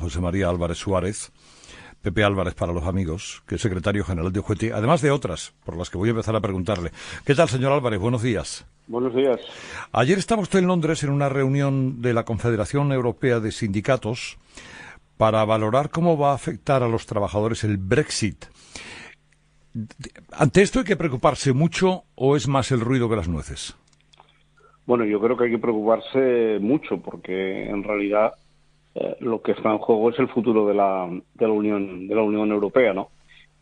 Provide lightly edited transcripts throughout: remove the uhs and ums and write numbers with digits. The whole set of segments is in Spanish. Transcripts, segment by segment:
José María Álvarez Suárez, Pepe Álvarez para los amigos, que es secretario general de UGT, además de otras, por las que voy a empezar a preguntarle. ¿Qué tal, señor Álvarez? Buenos días. Buenos días. Ayer estaba usted en Londres en una reunión de la Confederación Europea de Sindicatos para valorar cómo va a afectar a los trabajadores el Brexit. ¿Ante esto hay que preocuparse mucho o es más el ruido que las nueces? Bueno, yo creo que hay que preocuparse mucho porque en realidad lo que está en juego es el futuro de la Unión Europea, ¿no?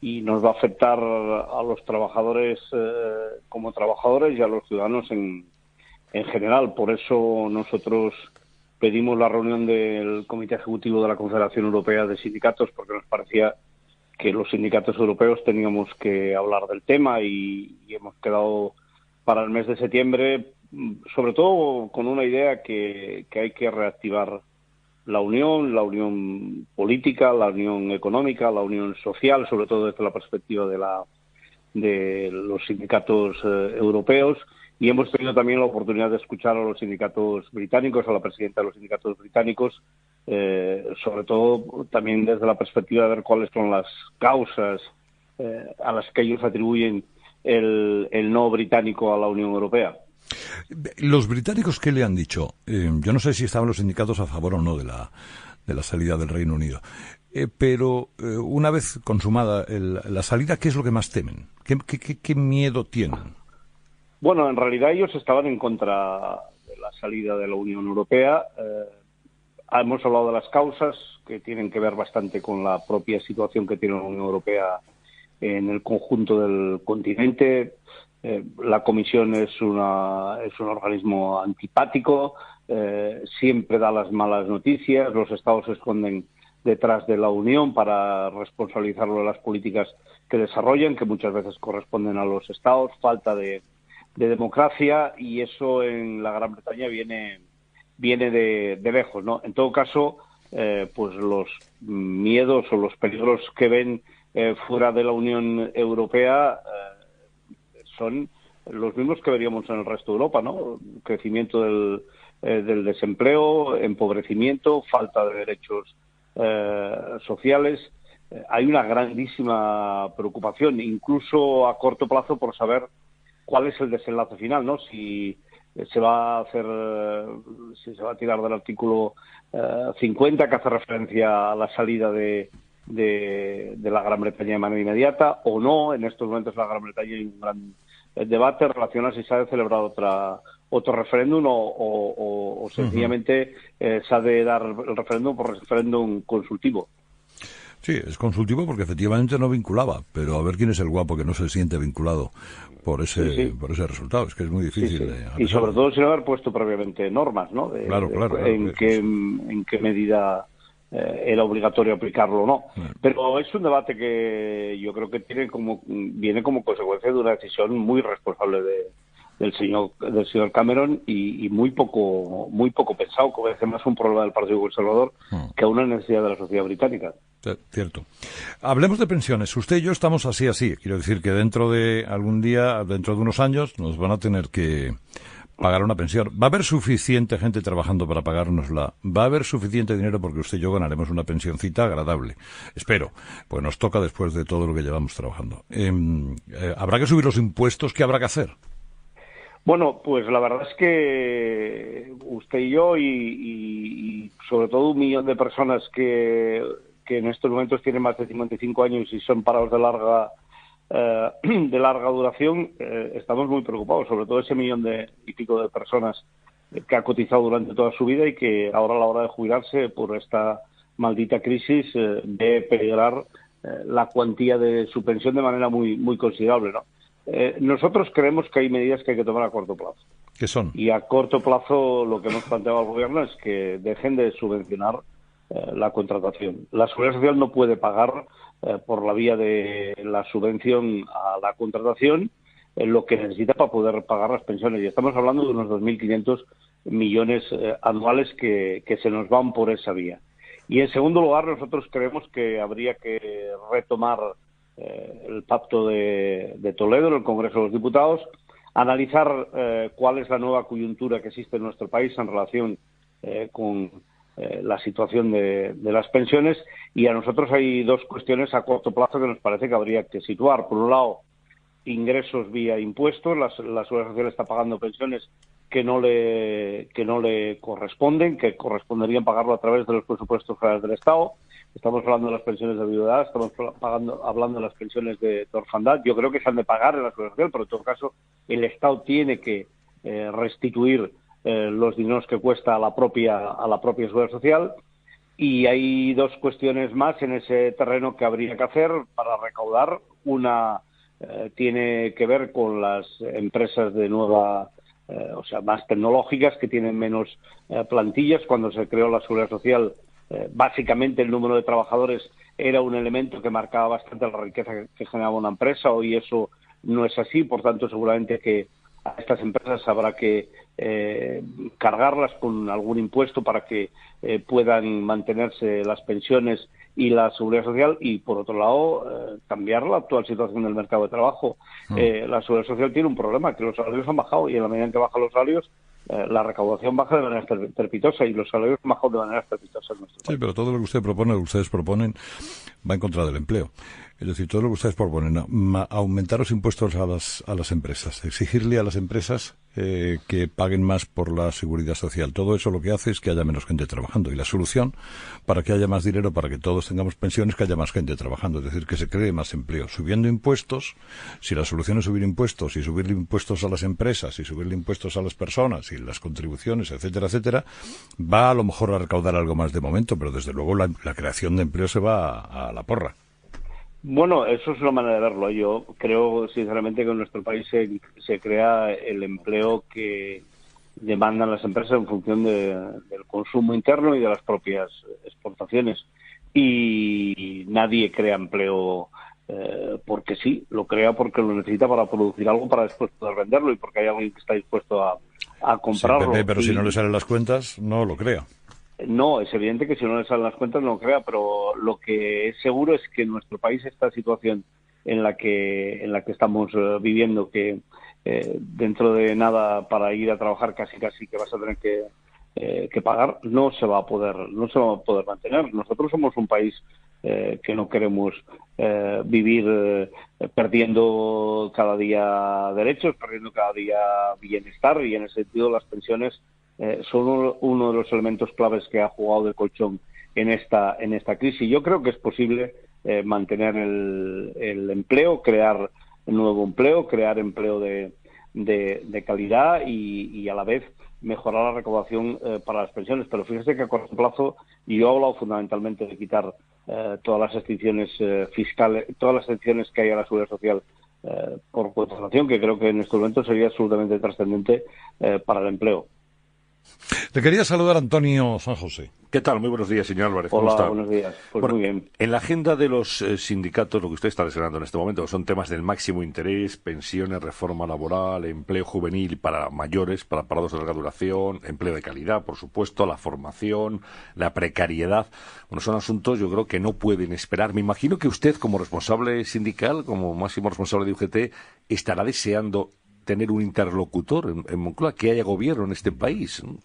Y nos va a afectar a los trabajadores como trabajadores y a los ciudadanos en general. Por eso nosotros pedimos la reunión del Comité Ejecutivo de la Confederación Europea de Sindicatos porque nos parecía que los sindicatos europeos teníamos que hablar del tema y hemos quedado para el mes de septiembre, sobre todo con una idea que hay que reactivar la unión política, la unión económica, la unión social, sobre todo desde la perspectiva de los sindicatos europeos. Y hemos tenido también la oportunidad de escuchar a los sindicatos británicos, a la presidenta de los sindicatos británicos, sobre todo también desde la perspectiva de ver cuáles son las causas a las que ellos atribuyen el no británico a la Unión Europea. ¿Los británicos qué le han dicho? Yo no sé si estaban los sindicatos a favor o no de la salida del Reino Unido. Pero una vez consumada la salida, ¿qué es lo que más temen? ¿Qué miedo tienen? Bueno, en realidad ellos estaban en contra de la salida de la Unión Europea. Hemos hablado de las causas, que tienen que ver bastante con la propia situación que tiene la Unión Europea en el conjunto del continente. La Comisión es un organismo antipático, siempre da las malas noticias, los Estados se esconden detrás de la Unión para responsabilizarlo de las políticas que desarrollan, que muchas veces corresponden a los Estados, falta de democracia, y eso en la Gran Bretaña viene de lejos, ¿no? En todo caso, pues los miedos o los peligros que ven fuera de la Unión Europea son los mismos que veríamos en el resto de Europa, ¿no? Crecimiento del desempleo, empobrecimiento, falta de derechos sociales. Hay una grandísima preocupación, incluso a corto plazo, por saber cuál es el desenlace final, ¿no? Si se va a tirar del artículo 50, que hace referencia a la salida de la Gran Bretaña de manera inmediata, o no. En estos momentos en la Gran Bretaña hay un gran debate relacionado a si se ha de celebrar otro referéndum o sencillamente se ha de dar el referéndum por referéndum consultivo. Sí, es consultivo porque efectivamente no vinculaba, pero a ver quién es el guapo que no se siente vinculado por ese resultado. Es que es muy difícil. Sí. Y sobre todo sin haber puesto previamente normas, ¿no? Claro. En qué medida era obligatorio aplicarlo o no. Pero es un debate que yo creo que viene como consecuencia de una decisión muy responsable del señor Cameron y muy poco pensado, que parece más un problema del Partido Conservador que una necesidad de la sociedad británica. Cierto. Hablemos de pensiones. Usted y yo estamos así. Quiero decir que dentro de algún día, dentro de unos años, nos van a tener que pagar una pensión. ¿Va a haber suficiente gente trabajando para pagárnosla? ¿Va a haber suficiente dinero porque usted y yo ganaremos una pensioncita agradable? Espero, pues nos toca después de todo lo que llevamos trabajando. ¿Habrá que subir los impuestos? ¿Qué habrá que hacer? Bueno, pues la verdad es que usted y yo y sobre todo 1 millón de personas que en estos momentos tienen más de 55 años y son parados de larga duración, estamos muy preocupados, sobre todo ese 1 millón y pico de personas que ha cotizado durante toda su vida y que ahora a la hora de jubilarse por esta maldita crisis ve peligrar la cuantía de su pensión de manera muy, muy considerable, ¿no? Nosotros creemos que hay medidas que hay que tomar a corto plazo. ¿Qué son? Y a corto plazo lo que hemos planteado al Gobierno es que dejen de subvencionar la contratación. La Seguridad Social no puede pagar por la vía de la subvención a la contratación lo que necesita para poder pagar las pensiones. Y estamos hablando de unos 2.500 millones anuales que se nos van por esa vía. Y en segundo lugar, nosotros creemos que habría que retomar el Pacto de Toledo en el Congreso de los Diputados, analizar cuál es la nueva coyuntura que existe en nuestro país en relación con la situación de las pensiones, y a nosotros hay dos cuestiones a corto plazo que nos parece que habría que situar. Por un lado, ingresos vía impuestos. La Seguridad Social está pagando pensiones que no le corresponden, que corresponderían pagarlo a través de los presupuestos generales del Estado. Estamos hablando de las pensiones de viudedad, estamos hablando de las pensiones de orfandad. Yo creo que se han de pagar en la Seguridad Social, pero en todo caso el Estado tiene que restituir los dineros que cuesta a la propia Seguridad Social. Y hay dos cuestiones más en ese terreno que habría que hacer para recaudar. Una tiene que ver con las empresas de nueva, o sea, más tecnológicas, que tienen menos plantillas. Cuando se creó la Seguridad Social, básicamente el número de trabajadores era un elemento que marcaba bastante la riqueza que generaba una empresa. Hoy eso no es así, por tanto seguramente que a estas empresas habrá que cargarlas con algún impuesto para que puedan mantenerse las pensiones y la seguridad social, y por otro lado cambiar la actual situación del mercado de trabajo. La seguridad social tiene un problema, que los salarios han bajado, y en la medida en que bajan los salarios la recaudación baja de manera estrepitosa, y los salarios han bajado de manera estrepitosa en nuestro país. Sí, pero todo lo que usted propone, lo que ustedes proponen, va en contra del empleo. Es decir, todo lo que ustedes proponen, aumentar los impuestos a las empresas, exigirle a las empresas que paguen más por la seguridad social. Todo eso lo que hace es que haya menos gente trabajando. Y la solución para que haya más dinero, para que todos tengamos pensiones, que haya más gente trabajando. Es decir, que se cree más empleo. Subiendo impuestos, si la solución es subir impuestos, y subirle impuestos a las empresas, y subirle impuestos a las personas, y las contribuciones, etcétera, etcétera, va a lo mejor a recaudar algo más de momento, pero desde luego la creación de empleo se va a la porra. Bueno, eso es una manera de verlo. Yo creo sinceramente que en nuestro país se crea el empleo que demandan las empresas en función del consumo interno y de las propias exportaciones. Y nadie crea empleo porque sí, lo crea porque lo necesita para producir algo para después poder venderlo, y porque hay alguien que está dispuesto a comprarlo. Sí, Pepe, pero si no le salen las cuentas, no lo crea. No, es evidente que si no le salen las cuentas no lo crea, pero lo que es seguro es que en nuestro país esta situación en la que estamos viviendo, que dentro de nada para ir a trabajar casi que vas a tener que pagar, no se va a poder mantener. Nosotros somos un país que no queremos vivir perdiendo cada día derechos, perdiendo cada día bienestar, y en ese sentido las pensiones son uno de los elementos claves que ha jugado de colchón en esta crisis. Yo creo que es posible mantener el empleo, crear nuevo empleo, crear empleo de calidad y a la vez mejorar la recaudación para las pensiones. Pero fíjese que a corto plazo, y yo he hablado fundamentalmente de quitar todas las excepciones fiscales, todas las excepciones que hay a la seguridad social por contratación, que creo que en este momento sería absolutamente trascendente para el empleo. Le quería saludar a Antonio San José. ¿Qué tal? Muy buenos días, señor Álvarez. Hola, ¿Cómo está? Buenos días. Pues bueno, muy bien. En la agenda de los sindicatos, lo que usted está desgranando en este momento son temas del máximo interés, pensiones, reforma laboral, empleo juvenil para mayores, para parados de larga duración, empleo de calidad, por supuesto, la formación, la precariedad. Bueno, son asuntos, yo creo, que no pueden esperar. Me imagino que usted, como responsable sindical, como máximo responsable de UGT, estará deseando tener un interlocutor en Moncloa, que haya gobierno en este país, ¿no?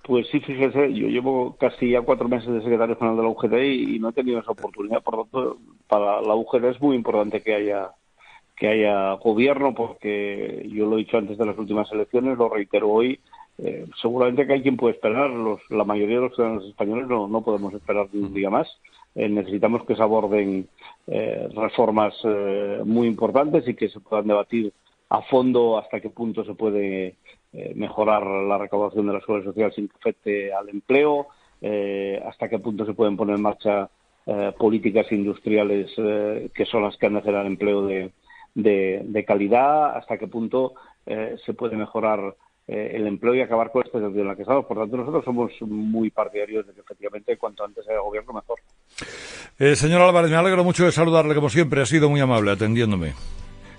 Pues sí, fíjese, yo llevo casi ya 4 meses de secretario general de la UGT y no he tenido esa oportunidad. Por lo tanto, para la UGT es muy importante que haya gobierno, porque yo lo he dicho antes de las últimas elecciones, lo reitero hoy, seguramente que hay quien puede esperar. La mayoría de los ciudadanos españoles no podemos esperar ni un día más. Necesitamos que se aborden reformas muy importantes y que se puedan debatir a fondo hasta qué punto se puede mejorar la recaudación de la seguridad social sin que afecte al empleo, hasta qué punto se pueden poner en marcha políticas industriales que son las que han de generar empleo de calidad, hasta qué punto se puede mejorar el empleo y acabar con esta situación en la que estamos. Por tanto, nosotros somos muy partidarios de que efectivamente cuanto antes haya gobierno mejor. Señor Álvarez, me alegro mucho de saludarle, como siempre, ha sido muy amable atendiéndome.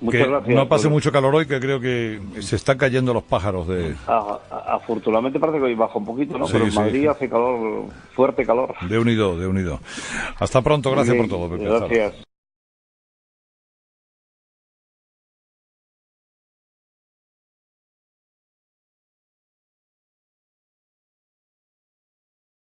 Muchas gracias. No pase mucho calor hoy, que creo que se están cayendo los pájaros de... Afortunadamente parece que hoy baja un poquito, ¿no? Sí, pero en sí, Madrid hace calor, fuerte calor. De unido. Hasta pronto, gracias por todo, Pepe. Gracias.